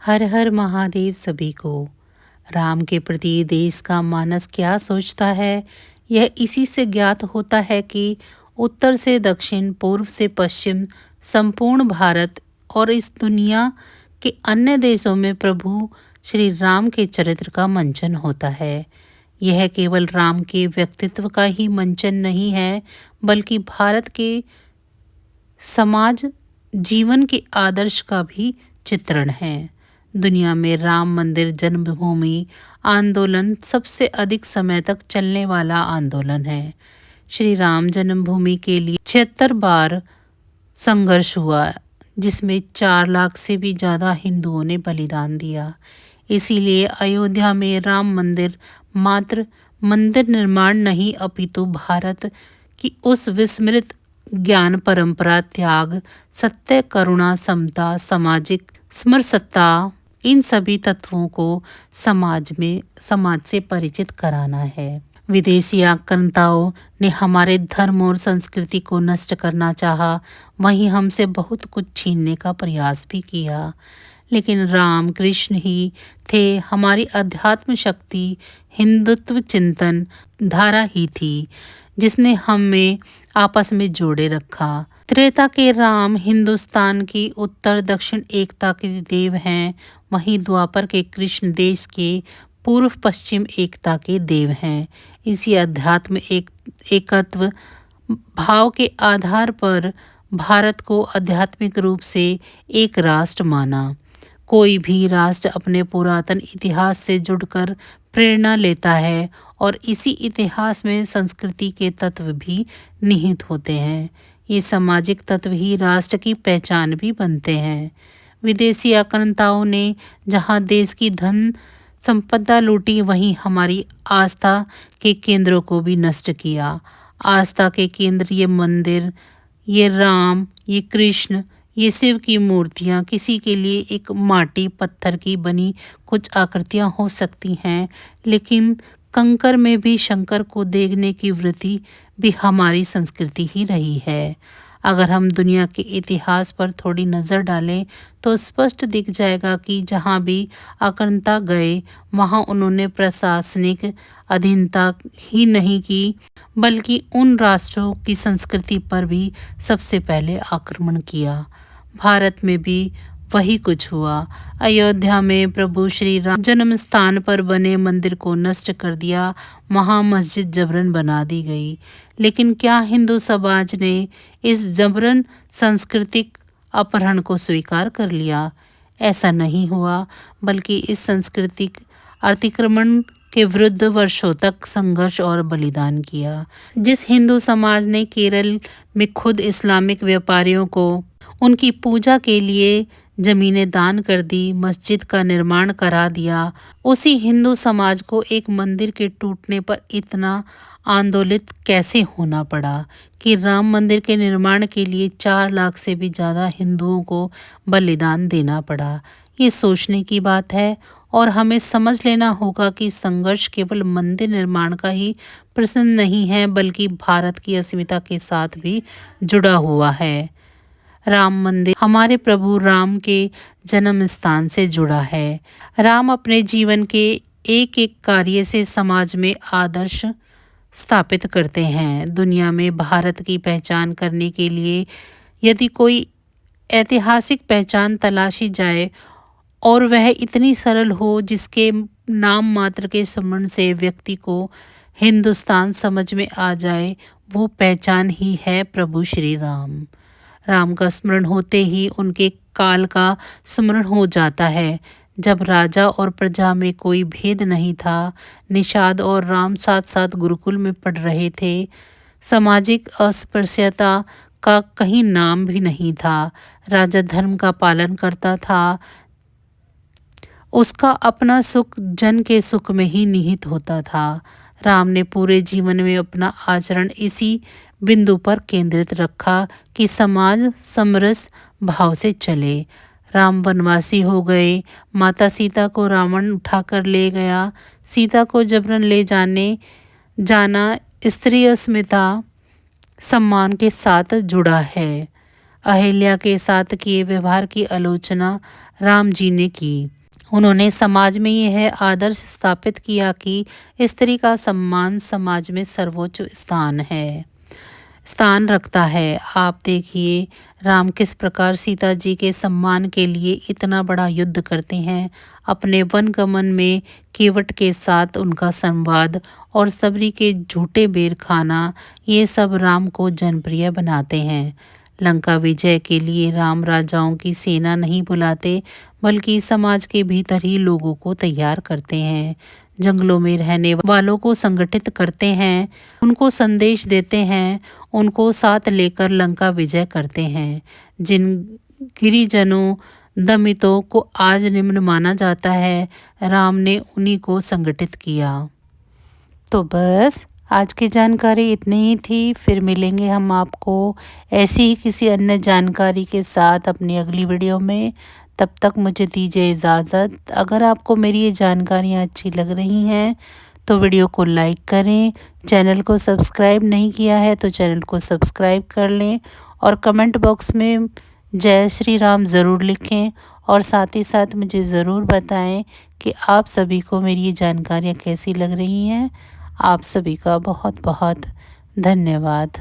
हर हर महादेव सभी को। राम के प्रति देश का मानस क्या सोचता है, यह इसी से ज्ञात होता है कि उत्तर से दक्षिण, पूर्व से पश्चिम, संपूर्ण भारत और इस दुनिया के अन्य देशों में प्रभु श्री राम के चरित्र का मंचन होता है। यह केवल राम के व्यक्तित्व का ही मंचन नहीं है, बल्कि भारत के समाज जीवन के आदर्श का भी चित्रण है। दुनिया में राम मंदिर जन्मभूमि आंदोलन सबसे अधिक समय तक चलने वाला आंदोलन है। श्री राम जन्मभूमि के लिए 76 बार संघर्ष हुआ, जिसमें 4 लाख से भी ज़्यादा हिंदुओं ने बलिदान दिया। इसीलिए अयोध्या में राम मंदिर मात्र मंदिर निर्माण नहीं, अपितु भारत की उस विस्मृत ज्ञान परंपरा, त्याग, सत्य, करुणा, समता, सामाजिक समरसता, इन सभी तत्वों को समाज से परिचित कराना है। विदेशी आक्रांताओं ने हमारे धर्म और संस्कृति को नष्ट करना चाहा, वहीं हमसे बहुत कुछ छीनने का प्रयास भी किया। लेकिन राम कृष्ण ही थे हमारी अध्यात्म शक्ति, हिंदुत्व चिंतन धारा ही थी जिसने हमें आपस में जोड़े रखा। त्रेता के राम हिंदुस्तान की उत्तर दक्षिण एकता के देव हैं, वहीं द्वापर के कृष्ण देश के पूर्व पश्चिम एकता के देव हैं। इसी अध्यात्म एकत्व भाव के आधार पर भारत को आध्यात्मिक रूप से एक राष्ट्र माना। कोई भी राष्ट्र अपने पुरातन इतिहास से जुड़कर प्रेरणा लेता है और इसी इतिहास में संस्कृति के तत्व भी निहित होते हैं। ये सामाजिक तत्व ही राष्ट्र की पहचान भी बनते हैं। विदेशी आक्रांताओं ने जहाँ देश की धन संपदा लूटी, वहीं हमारी आस्था के केंद्रों को भी नष्ट किया। आस्था के केंद्र ये मंदिर, ये राम, ये कृष्ण, ये शिव की मूर्तियाँ किसी के लिए एक माटी पत्थर की बनी कुछ आकृतियाँ हो सकती हैं, लेकिन कंकर में भी शंकर को देखने की वृत्ति भी हमारी संस्कृति ही रही है। अगर हम दुनिया के इतिहास पर थोड़ी नज़र डालें तो स्पष्ट दिख जाएगा कि जहाँ भी आक्रांता गए, वहाँ उन्होंने प्रशासनिक अधीनता ही नहीं की, बल्कि उन राष्ट्रों की संस्कृति पर भी सबसे पहले आक्रमण किया। भारत में भी वही कुछ हुआ। अयोध्या में प्रभु श्री राम जन्म स्थान पर बने मंदिर को नष्ट कर दिया, वहाँ मस्जिद जबरन बना दी गई। लेकिन क्या हिंदू समाज ने इस जबरन सांस्कृतिक अपहरण को स्वीकार कर लिया? ऐसा नहीं हुआ, बल्कि इस सांस्कृतिक अतिक्रमण के विरुद्ध वर्षों तक संघर्ष और बलिदान किया। जिस हिंदू समाज ने केरल में खुद इस्लामिक व्यापारियों को उनकी पूजा के लिए जमीनें दान कर दी, मस्जिद का निर्माण करा दिया, उसी हिंदू समाज को एक मंदिर के टूटने पर इतना आंदोलित कैसे होना पड़ा कि राम मंदिर के निर्माण के लिए 4 लाख से भी ज़्यादा हिंदुओं को बलिदान देना पड़ा। ये सोचने की बात है और हमें समझ लेना होगा कि संघर्ष केवल मंदिर निर्माण का ही प्रश्न नहीं है, बल्कि भारत की अस्मिता के साथ भी जुड़ा हुआ है। राम मंदिर हमारे प्रभु राम के जन्म स्थान से जुड़ा है। राम अपने जीवन के एक एक कार्य से समाज में आदर्श स्थापित करते हैं। दुनिया में भारत की पहचान करने के लिए यदि कोई ऐतिहासिक पहचान तलाशी जाए और वह इतनी सरल हो जिसके नाम मात्र के स्मरण से व्यक्ति को हिंदुस्तान समझ में आ जाए, वो पहचान ही है प्रभु श्री राम। राम का स्मरण होते ही उनके काल का स्मरण हो जाता है, जब राजा और प्रजा में कोई भेद नहीं था। निषाद और राम साथ साथ गुरुकुल में पढ़ रहे थे। सामाजिक अस्पृश्यता का कहीं नाम भी नहीं था। राजा धर्म का पालन करता था, उसका अपना सुख जन के सुख में ही निहित होता था। राम ने पूरे जीवन में अपना आचरण इसी बिंदु पर केंद्रित रखा कि समाज समरस भाव से चले। राम वनवासी हो गए, माता सीता को रावण उठाकर ले गया। सीता को जबरन ले जाना स्त्री अस्मिता सम्मान के साथ जुड़ा है। अहिल्या के साथ किए व्यवहार की आलोचना राम जी ने की। उन्होंने समाज में यह आदर्श स्थापित किया कि स्त्री का सम्मान समाज में सर्वोच्च स्थान रखता है। आप देखिए राम किस प्रकार सीता जी के सम्मान के लिए इतना बड़ा युद्ध करते हैं। अपने वन गमन में केवट के साथ उनका संवाद और सबरी के झूठे बेर खाना, ये सब राम को जनप्रिय बनाते हैं। लंका विजय के लिए राम राजाओं की सेना नहीं बुलाते, बल्कि समाज के भीतर ही लोगों को तैयार करते हैं। जंगलों में रहने वालों को संगठित करते हैं, उनको संदेश देते हैं, उनको साथ लेकर लंका विजय करते हैं। जिन गिरिजनों दमितों को आज निम्न माना जाता है, राम ने उन्हीं को संगठित किया। तो बस आज की जानकारी इतनी ही थी। फिर मिलेंगे हम आपको ऐसी ही किसी अन्य जानकारी के साथ अपनी अगली वीडियो में। तब तक मुझे दीजिए इजाज़त। अगर आपको मेरी ये जानकारियाँ अच्छी लग रही हैं तो वीडियो को लाइक करें। चैनल को सब्सक्राइब नहीं किया है तो चैनल को सब्सक्राइब कर लें और कमेंट बॉक्स में जय श्री राम ज़रूर लिखें और साथ ही साथ मुझे ज़रूर बताएं कि आप सभी को मेरी ये जानकारियाँ कैसी लग रही हैं। आप सभी का बहुत बहुत धन्यवाद।